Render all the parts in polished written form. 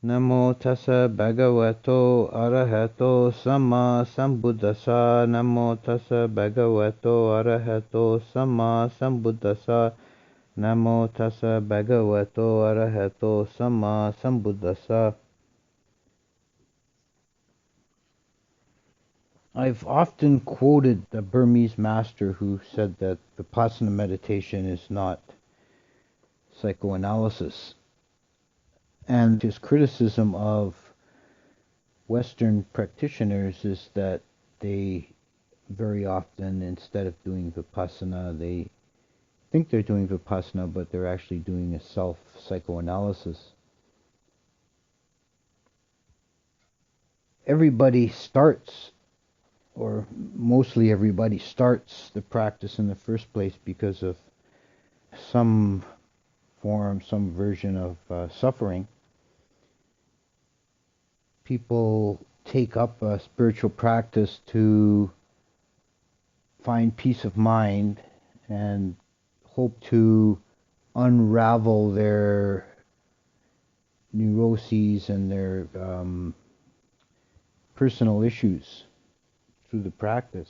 Namo tassa bhagavato arahato samma sambuddhassa. Namo tassa bhagavato arahato samma sambuddhassa. Namo tassa bhagavato arahato samma sambuddhassa. I've often quoted the Burmese master who said that Vipassana meditation is not psychoanalysis. And his criticism of Western practitioners is that they very often, instead of doing Vipassana, they think they're doing Vipassana, but they're actually doing a self-psychoanalysis. Everybody starts, or mostly everybody starts the practice in the first place because of some form, some version of suffering. People take up a spiritual practice to find peace of mind and hope to unravel their neuroses and their personal issues through the practice.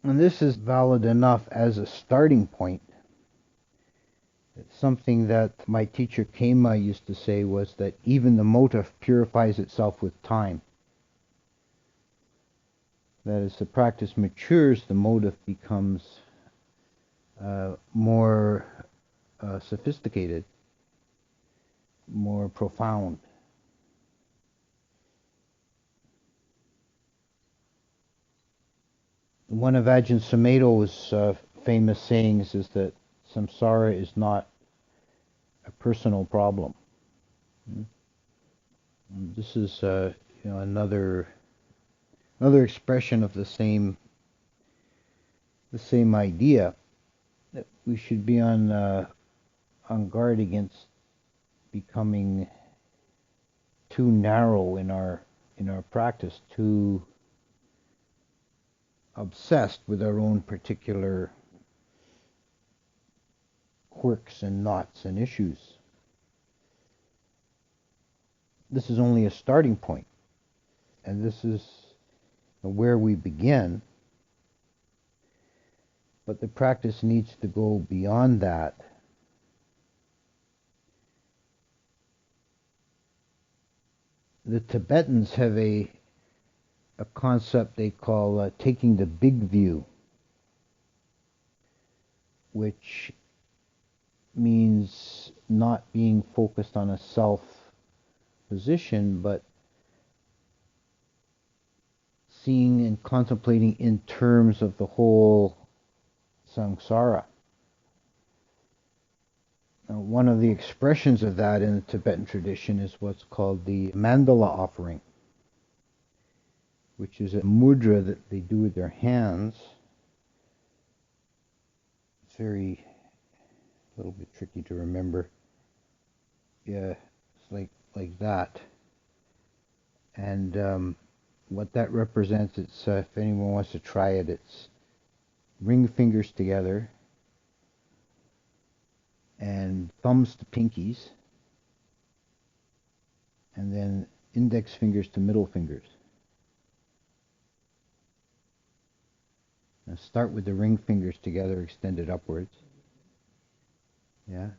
And this is valid enough as a starting point. Something that my teacher Kema used to say was that even the motive purifies itself with time. That as the practice matures, the motive becomes more sophisticated, more profound. One of Ajahn Sumedho's famous sayings is that samsara is not a personal problem. This is another expression of the same idea, that we should be on guard against becoming too narrow in our practice, too obsessed with our own particular quirks and knots and issues. This is only a starting point, and this is where we begin, but the practice needs to go beyond that. The Tibetans have a concept they call taking the big view, which means not being focused on a self position, but seeing and contemplating in terms of the whole samsara. Now, one of the expressions of that in the Tibetan tradition is what's called the mandala offering, which is a mudra that they do with their hands. It's a little bit tricky to remember. Yeah, it's like that. And what that represents, it's if anyone wants to try it, it's ring fingers together and thumbs to pinkies, and then index fingers to middle fingers. Now start with the ring fingers together, extended upwards. Yeah.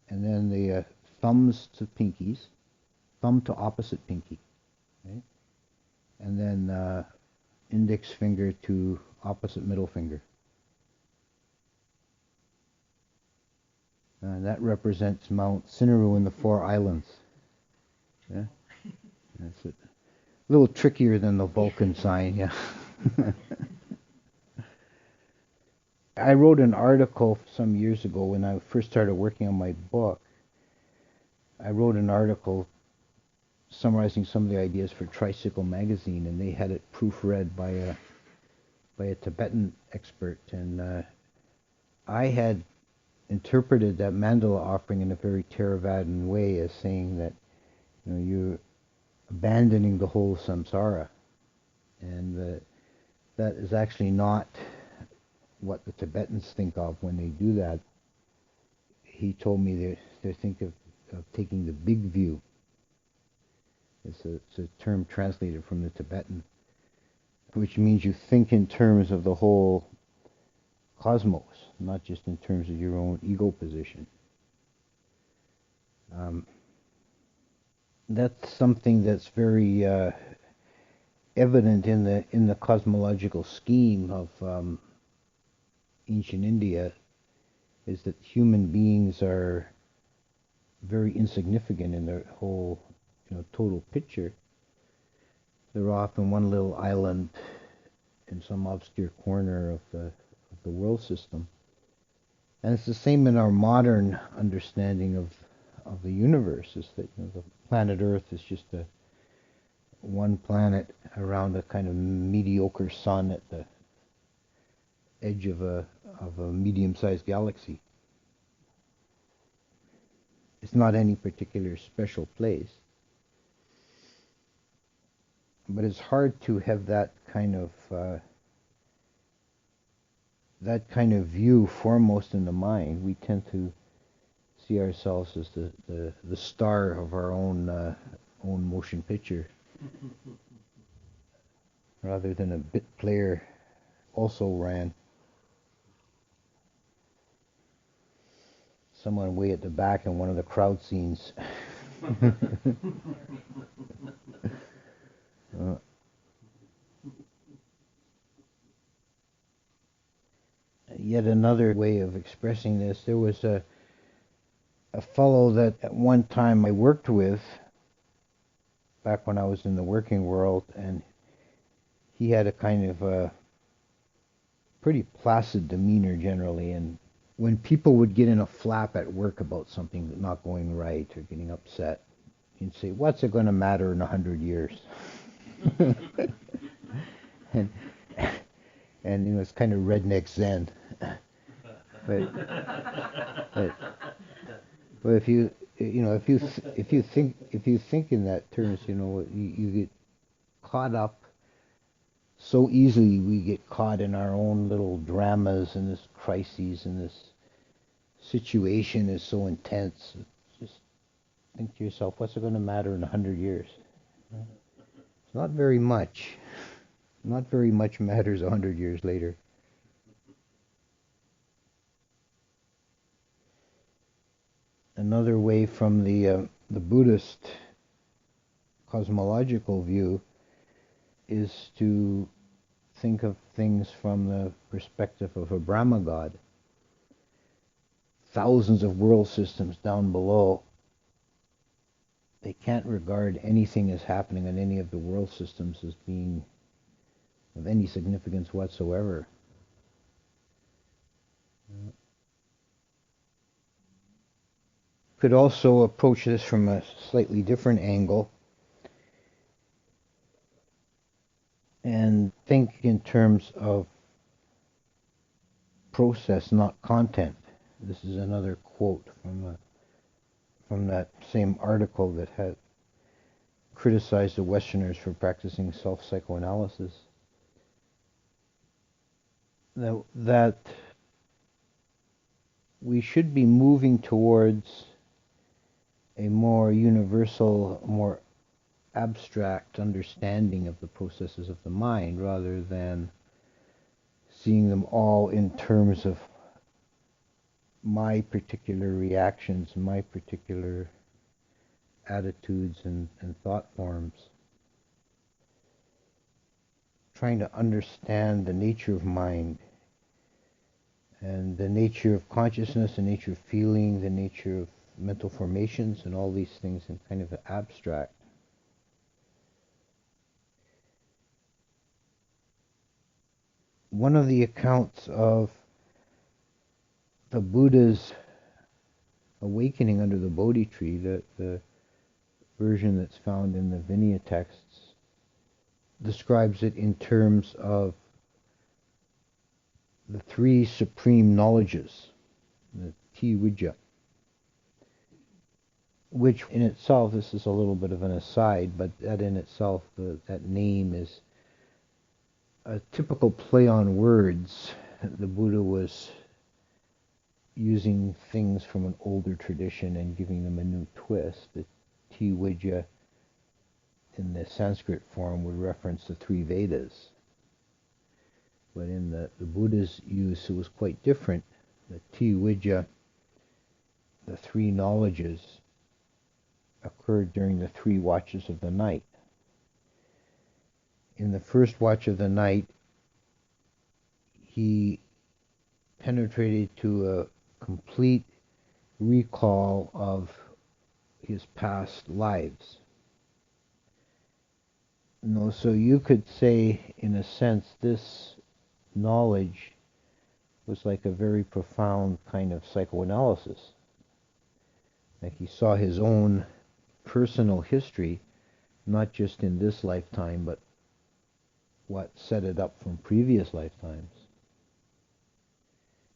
And then the thumbs to pinkies, thumb to opposite pinky. Okay? And then index finger to opposite middle finger. That represents Mount Sinaru in the Four Islands. Yeah, that's it. A little trickier than the Vulcan sign, yeah. I wrote an article some years ago when I first started working on my book. I wrote an article summarizing some of the ideas for Tricycle magazine, and they had it proofread by a Tibetan expert, and I had interpreted that mandala offering in a very Theravadan way as saying that you're abandoning the whole samsara, and that is actually not what the Tibetans think of when they do that. he told me they think of taking the big view. It's a term translated from the Tibetan, which means you think in terms of the whole cosmos, not just in terms of your own ego position. That's something that's very evident in the cosmological scheme of ancient India, is that human beings are very insignificant in their whole, total picture. They're often one little island in some obscure corner of the world system. And it's the same in our modern understanding of the universe, is that the planet Earth is just one planet around a kind of mediocre sun at the edge of a medium-sized galaxy. It's not any particular special place. But it's hard to have that kind of view foremost in the mind. We tend to see ourselves as the star of our own motion picture, rather than a bit player also ran. Someone way at the back in one of the crowd scenes. Yet another way of expressing this, there was a fellow that at one time I worked with, back when I was in the working world, and he had a kind of a pretty placid demeanor generally, and when people would get in a flap at work about something not going right or getting upset, he'd say, "What's it going to matter in 100 years?" and it's kind of redneck Zen. but if you think in that terms, you get caught up so easily. We get caught in our own little dramas and this crises, and this situation is so intense. Just think to yourself, what's it going to matter in 100 years? It's not very much. Not very much matters 100 years later. Another way from the Buddhist cosmological view is to think of things from the perspective of a Brahma God. Thousands of world systems down below, they can't regard anything as happening in any of the world systems as being of any significance whatsoever. Could also approach this from a slightly different angle and think in terms of process, not content. This is another quote from that same article that had criticized the Westerners for practicing self-psychoanalysis. That we should be moving towards a more universal, more abstract understanding of the processes of the mind, rather than seeing them all in terms of my particular reactions, my particular attitudes and thought forms. Trying to understand the nature of mind and the nature of consciousness, the nature of feeling, the nature of mental formations, and all these things in kind of abstract. One of the accounts of the Buddha's awakening under the Bodhi tree, the version that's found in the Vinaya texts, describes it in terms of the three supreme knowledges, the Ti-Vidya, which in itself, this is a little bit of an aside, but that in itself, that name is a typical play on words. The Buddha was using things from an older tradition and giving them a new twist. The T-Widya in the Sanskrit form would reference the three Vedas. But in the Buddha's use, it was quite different. The T-Widya, the three knowledges, occurred during the 3 watches of the night. In the first watch of the night, he penetrated to a complete recall of his past lives. So you could say, in a sense, this knowledge was like a very profound kind of psychoanalysis. Like he saw his own personal history, not just in this lifetime, but what set it up from previous lifetimes,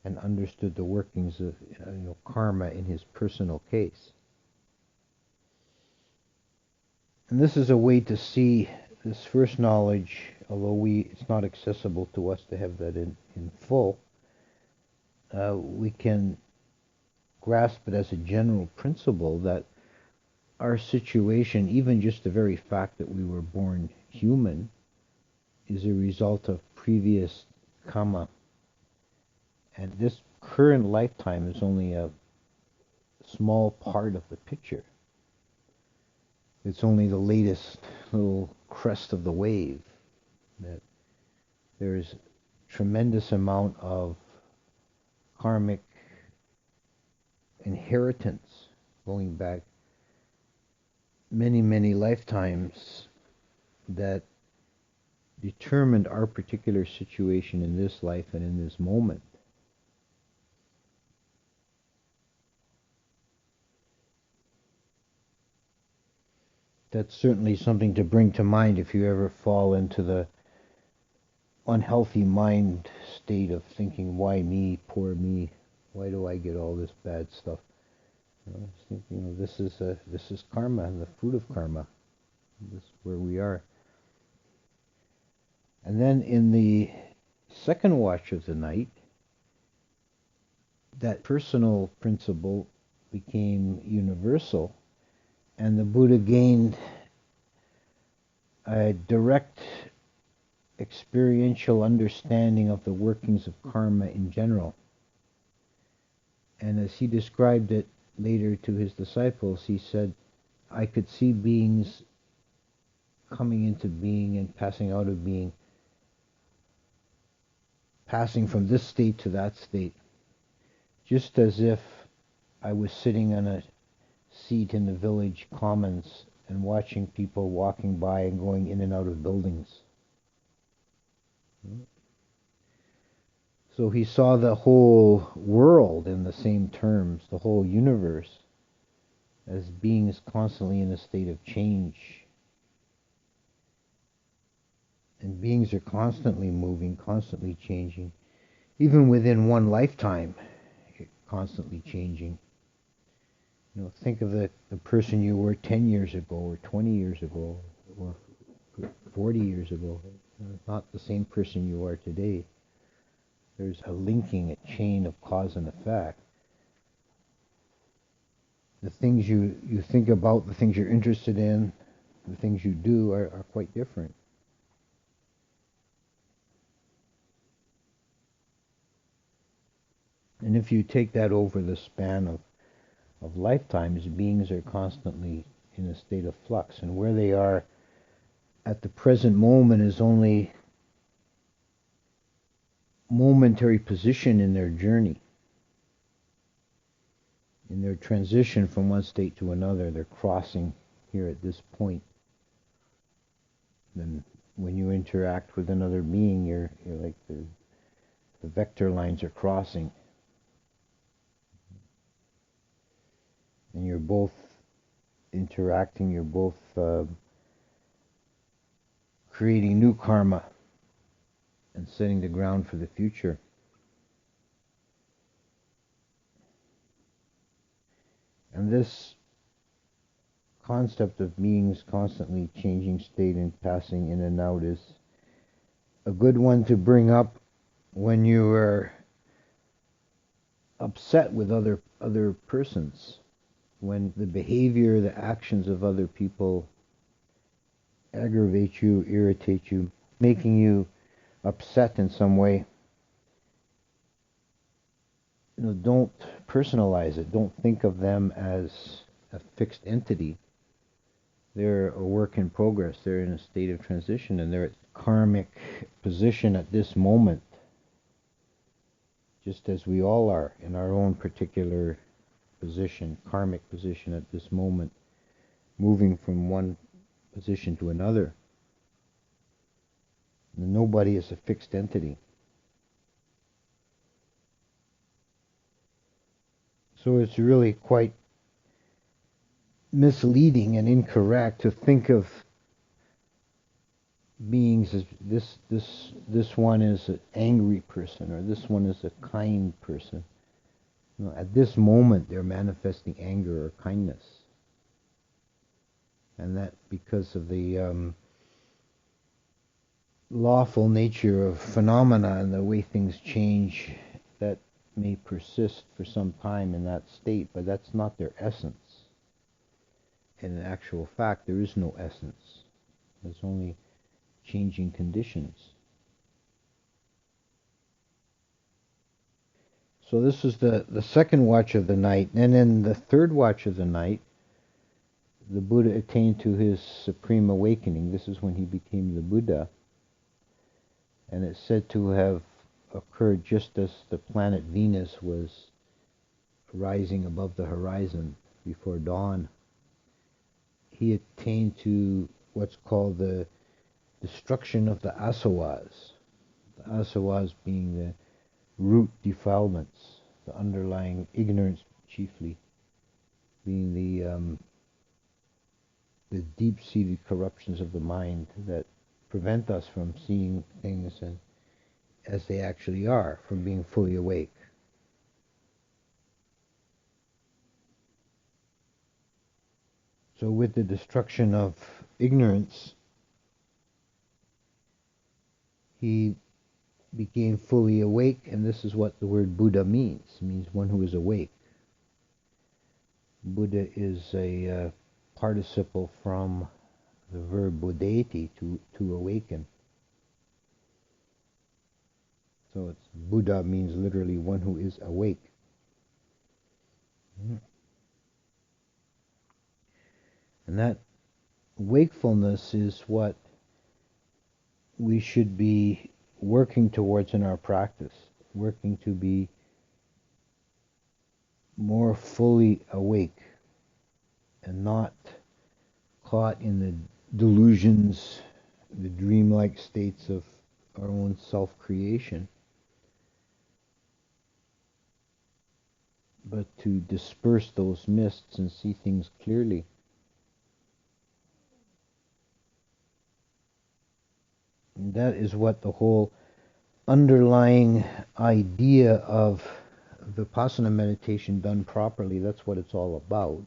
and understood the workings of karma in his personal case. And this is a way to see this first knowledge, although it's not accessible to us to have that in full. We can grasp it as a general principle that our situation, even just the very fact that we were born human, is a result of previous karma. And this current lifetime is only a small part of the picture. It's only the latest little crest of the wave. That there's tremendous amount of karmic inheritance going back many, many lifetimes that determined our particular situation in this life and in this moment. That's certainly something to bring to mind if you ever fall into the unhealthy mind state of thinking, why me, poor me, why do I get all this bad stuff? This is karma, and the fruit of karma. This is where we are. And then in the second watch of the night, that personal principle became universal, and the Buddha gained a direct experiential understanding of the workings of karma in general. And as he described it later to his disciples, he said, I could see beings coming into being and passing out of being, passing from this state to that state, just as if I was sitting on a seat in the village commons and watching people walking by and going in and out of buildings. So he saw the whole world in the same terms, the whole universe, as beings constantly in a state of change. And beings are constantly moving, constantly changing. Even within one lifetime, constantly changing. Think of the person you were 10 years ago, or 20 years ago, or 40 years ago. Not the same person you are today. There's a linking, a chain of cause and effect. The things you think about, the things you're interested in, the things you do are quite different. And if you take that over the span of lifetimes, beings are constantly in a state of flux, and where they are at the present moment is only momentary position in their journey, in their transition from one state to another. They're crossing here at this point. Then when you interact with another being, you're like the vector lines are crossing. And you're both interacting, you're both creating new karma and setting the ground for the future. And this concept of beings constantly changing state and passing in and out is a good one to bring up when you are upset with other persons, when the behavior, the actions of other people aggravate you, irritate you, making you upset in some way, don't personalize it. Don't think of them as a fixed entity. They're a work in progress. They're in a state of transition, and they're at karmic position at this moment, just as we all are in our own particular position, karmic position at this moment, moving from one position to another. Nobody is a fixed entity. So it's really quite misleading and incorrect to think of beings as this one is an angry person, or this one is a kind person. At this moment they're manifesting anger or kindness, and that because of the lawful nature of phenomena and the way things change, that may persist for some time in that state, but that's not their essence. In actual fact, there is no essence. There's only changing conditions. So this is the second watch of the night. And in the third watch of the night, the Buddha attained to his supreme awakening. This is when he became the Buddha. And it's said to have occurred just as the planet Venus was rising above the horizon before dawn. He attained to what's called the destruction of the asavas. The asavas being the root defilements, the underlying ignorance chiefly, being the deep-seated corruptions of the mind that prevent us from seeing things as they actually are, from being fully awake. So with the destruction of ignorance, he became fully awake, and this is what the word Buddha means. It means one who is awake. Buddha is a participle from the verb buddhati, to awaken. So it's Buddha means literally one who is awake. And that wakefulness is what we should be working towards in our practice, working to be more fully awake and not caught in the delusions, the dreamlike states of our own self-creation, but to disperse those mists and see things clearly. And that is what the whole underlying idea of Vipassana meditation done properly, that's what it's all about,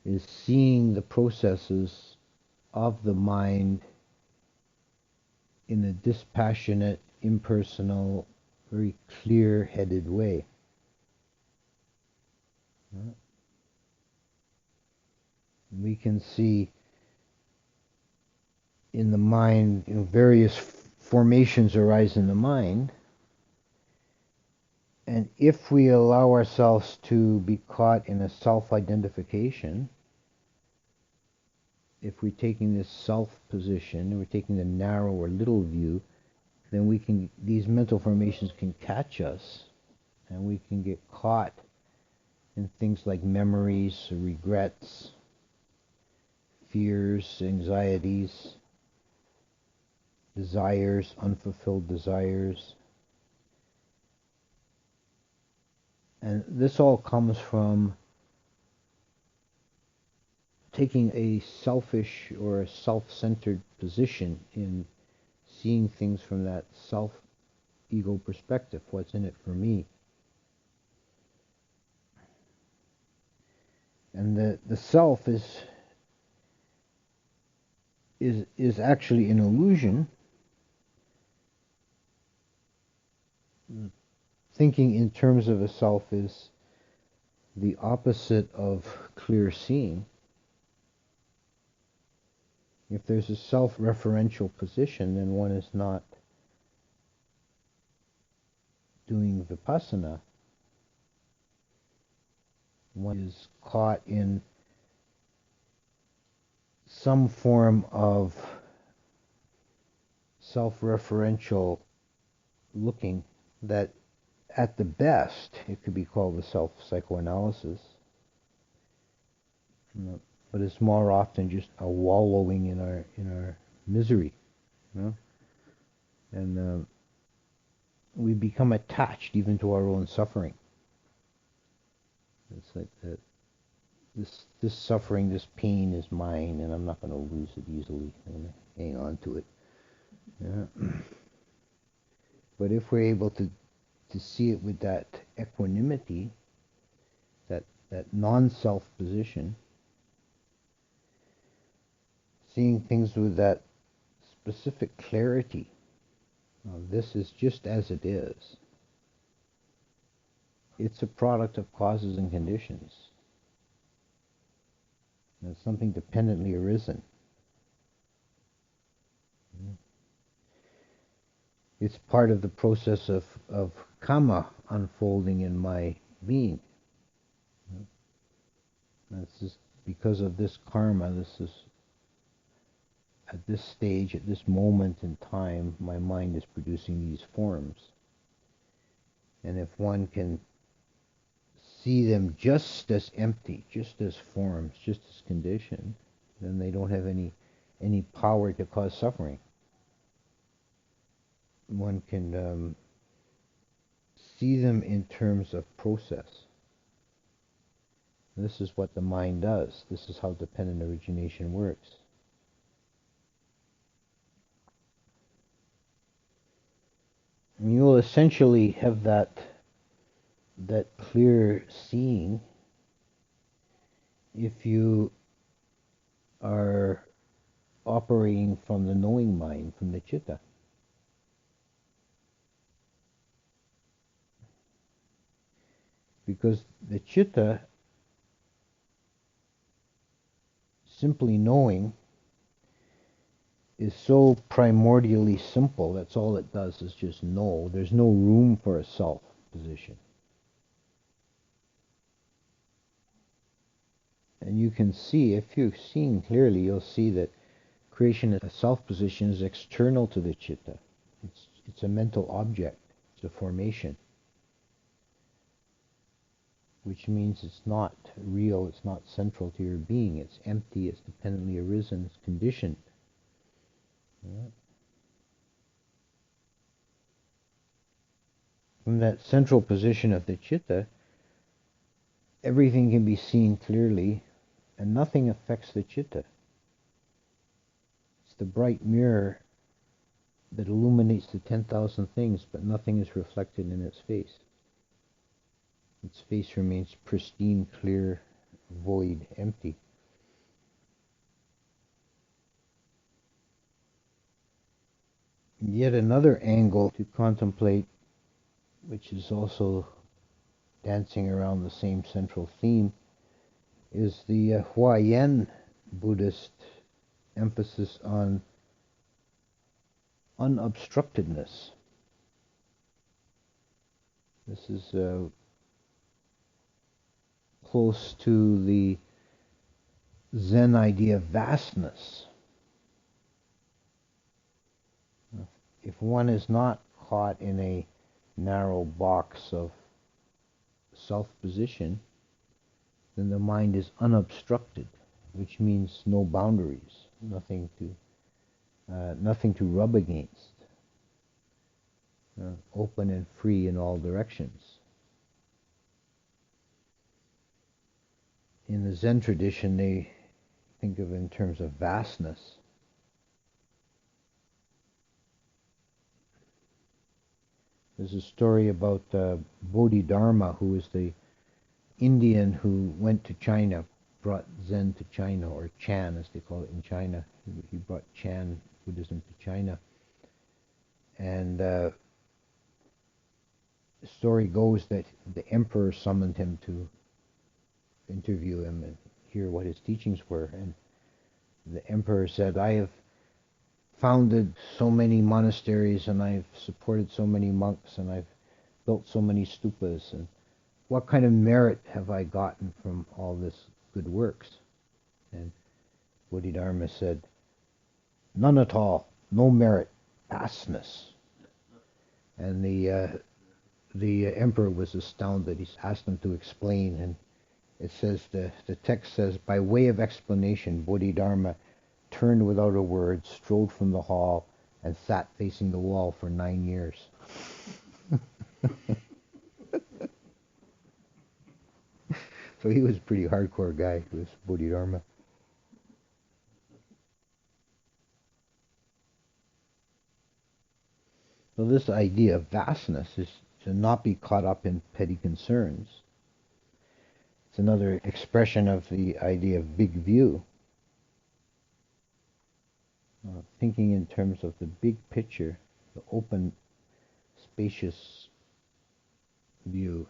is seeing the processes of the mind in a dispassionate, impersonal, very clear-headed way. We can see in the mind, various formations arise in the mind, and if we allow ourselves to be caught in a self-identification, if we're taking this self position, and we're taking the narrow or little view, then these mental formations can catch us, and we can get caught in things like memories, regrets, fears, anxieties, desires, unfulfilled desires. And this all comes from taking a selfish or a self-centered position in seeing things from that self-ego perspective. What's in it for me? And the self is actually an illusion. thinking in terms of a self is the opposite of clear seeing. If there's a self-referential position, then one is not doing Vipassana. One is caught in some form of self-referential looking that at the best it could be called the self-psychoanalysis, but it's more often just a wallowing in our misery, you know? And we become attached even to our own suffering. It's like that. This suffering, this pain is mine, and I'm not going to lose it easily. I'm going to hang on to it. Yeah. But if we're able to see it with that equanimity, that non-self position, seeing things with that specific clarity, this is just as it is. It's a product of causes and conditions. It's something dependently arisen. It's part of the process of karma unfolding in my being. That's just because of this karma, this is at this stage, at this moment in time, my mind is producing these forms. And if one can see them just as empty, just as forms, just as conditioned, then they don't have any power to cause suffering. One can see them in terms of process. This is what the mind does. This is how dependent origination works. And you will essentially have that clear seeing if you are operating from the knowing mind, from the citta. Because the citta, simply knowing, is so primordially simple. That's all it does, is just know. There's no room for a self position. And you can see, if you're seeing clearly, you'll see that creation as a self position is external to the citta. It's a mental object. It's a formation. Which means it's not real, it's not central to your being. It's empty, it's dependently arisen, it's conditioned. Yeah. From that central position of the citta, everything can be seen clearly, and nothing affects the citta. It's the bright mirror that illuminates the 10,000 things, but nothing is reflected in its face. Its face remains pristine, clear, void, empty. Yet another angle to contemplate, which is also dancing around the same central theme, is the Huayan Buddhist emphasis on unobstructedness. This is close to the Zen idea of vastness. If one is not caught in a narrow box of self-position, then the mind is unobstructed, which means no boundaries, nothing to rub against, open and free in all directions. In the Zen tradition, they think of it in terms of vastness. There's a story about Bodhidharma, who was the Indian who went to China, brought Zen to China, or Chan as they call it in China. He brought Chan Buddhism to China. And the story goes that the emperor summoned him to interview him and hear what his teachings were. And the emperor said, I have founded so many monasteries and I've supported so many monks and I've built so many stupas, and what kind of merit have I gotten from all this good works? And Bodhidharma said, none at all, no merit, vastness. And the emperor was astounded. He asked him to explain, and it says, the text says, by way of explanation, Bodhidharma turned without a word, strode from the hall, and sat facing the wall for 9 years. So he was a pretty hardcore guy, he was Bodhidharma. So this idea of vastness is to not be caught up in petty concerns. It's another expression of the idea of big view. Thinking in terms of the big picture, the open, spacious view,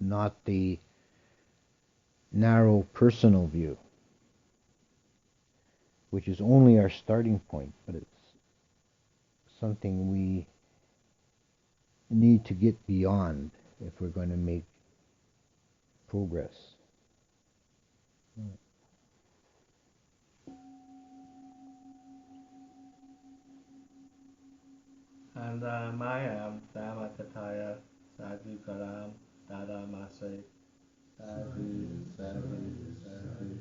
not the narrow personal view, which is only our starting point, but it's something we need to get beyond if we're going to make progress. And Mayam Damakataya Sadhu Karam Dada Masay Sadhu Sadhu Sadhu